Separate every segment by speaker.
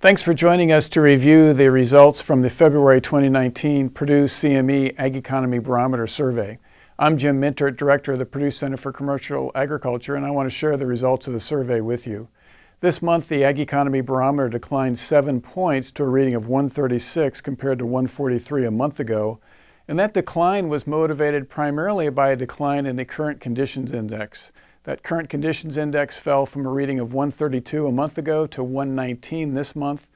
Speaker 1: Thanks for joining us to review the results from the February 2019 Purdue CME Ag Economy Barometer survey. I'm Jim Mintert, Director of the Purdue Center for Commercial Agriculture, and I want to share the results of the survey with you. This month, the Ag Economy Barometer declined 7 points to a reading of 136 compared to 143 a month ago, and that decline was motivated primarily by a decline in the Current Conditions Index. That Current Conditions Index fell from a reading of 132 a month ago to 119 this month.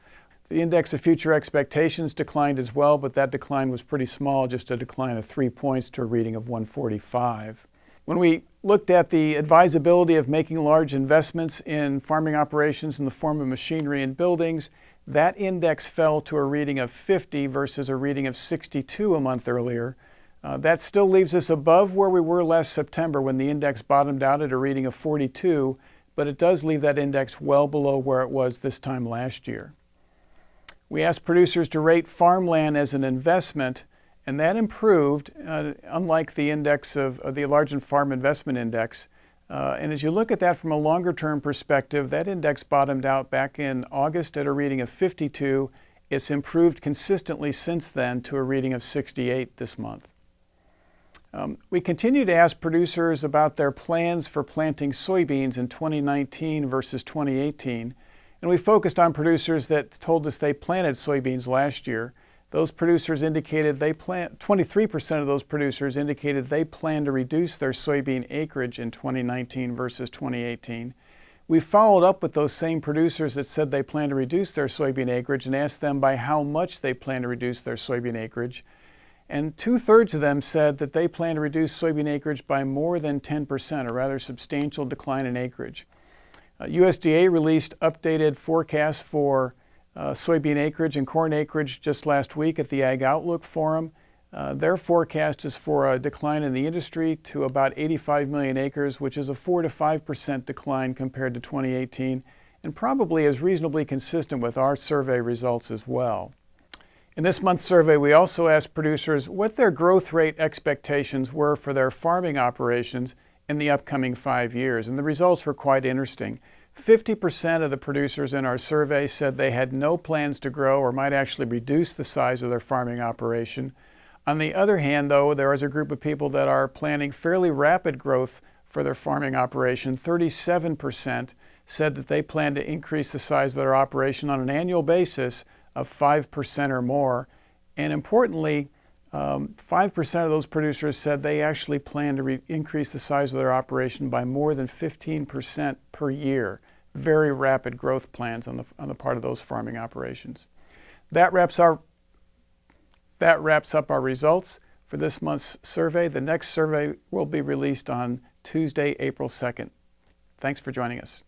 Speaker 1: The Index of Future Expectations declined as well, but that decline was pretty small, just a decline of 3 points to a reading of 145. When we looked at the advisability of making large investments in farming operations in the form of machinery and buildings, that index fell to a reading of 50 versus a reading of 62 a month earlier. That still leaves us above where we were last September when the index bottomed out at a reading of 42, but it does leave that index well below where it was this time last year. We asked producers to rate farmland as an investment, and that improved, unlike the index of the Large and Farm Investment Index. And as you look at that from a longer-term perspective, that index bottomed out back in August at a reading of 52. It's improved consistently since then to a reading of 68 this month. We continue to ask producers about their plans for planting soybeans in 2019 versus 2018. And we focused on producers that told us they planted soybeans last year. Those producers indicated 23% of those producers indicated they plan to reduce their soybean acreage in 2019 versus 2018. We followed up with those same producers that said they plan to reduce their soybean acreage and asked them by how much they plan to reduce their soybean acreage. And 2/3 of them said that they plan to reduce soybean acreage by more than 10%, a rather substantial decline in acreage. USDA released updated forecasts for soybean acreage and corn acreage just last week at the Ag Outlook Forum. Their forecast is for a decline in the industry to about 85 million acres, which is a 4 to 5% decline compared to 2018, and probably is reasonably consistent with our survey results as well. In this month's survey, we also asked producers what their growth rate expectations were for their farming operations in the upcoming 5 years, and the results were quite interesting. 50% of the producers in our survey said they had no plans to grow or might actually reduce the size of their farming operation. On the other hand, though, there is a group of people that are planning fairly rapid growth for their farming operation. 37% said that they plan to increase the size of their operation on an annual basis of 5% or more. And importantly, 5% of those producers said they actually plan to increase the size of their operation by more than 15% per year. Very rapid growth plans on the part of those farming operations. That wraps up our results for this month's survey. The next survey will be released on Tuesday, April 2nd. Thanks for joining us.